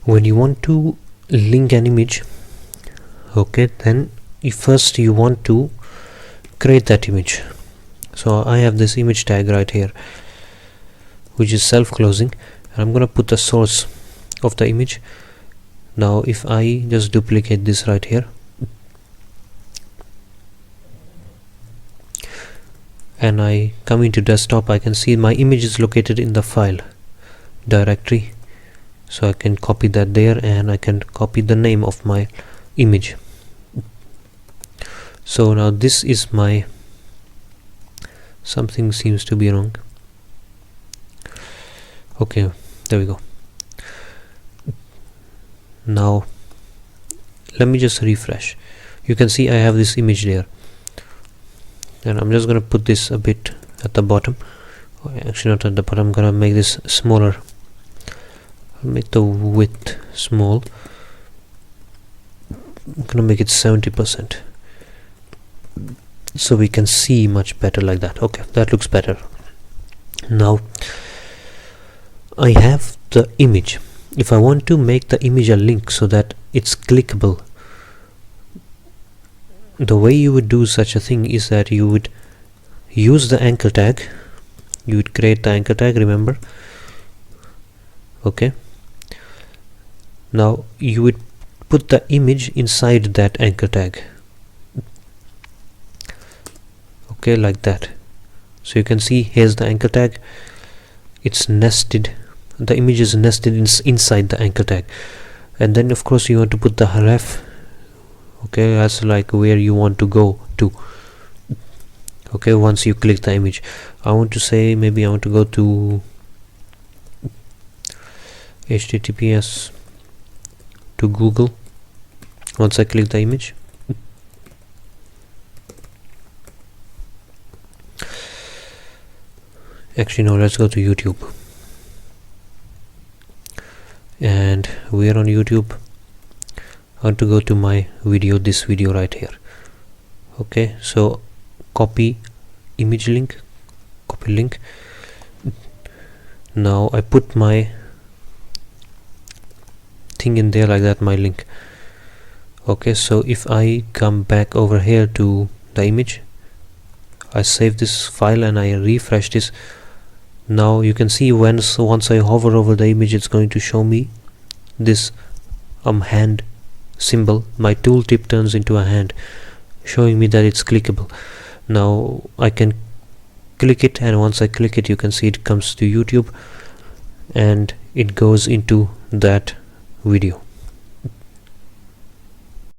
When you want to link an image, okay, then first you want to create that image. So I have this image tag right here which is self-closing, and I'm gonna put the source of the image. Now if I just duplicate this right here and I come into desktop, I can see my image is located in the file directory, so I can copy that there, and I can copy the name of my image. So now this is my, something seems to be wrong. Okay, there we go. Now let me just refresh. You can see I have this image there, and I'm just gonna put this a bit at the bottom. Actually not at the bottom, I'm gonna make this smaller. I'll make the width small. I'm gonna make it 70% so we can see much better like that. Okay, that looks better. Now I have the image. If I want to make the image a link so that it's clickable, the way you would do such a thing is that you would use the anchor tag. You would create the anchor tag, remember? Okay, now you would put the image inside that anchor tag, okay, like that. So you can see here's the anchor tag, it's nested, the image is nested inside the anchor tag. And then of course you want to put the ref, okay, as like where you want to go to. Okay, once you click the image, I want to say maybe I want to go to HTTPS to Google once I click the image. Actually no, let's go to YouTube, and we are on YouTube. I want to go to my video, this video right here. Okay, so copy image link, copy link. Now I put my thing in there like that, my link. Okay, so if I come back over here to the image, I save this file and I refresh this. Now you can see once I hover over the image, it's going to show me this hand symbol. My tooltip turns into a hand, showing me that it's clickable. Now I can click it, and once I click it, you can see it comes to YouTube and it goes into that video.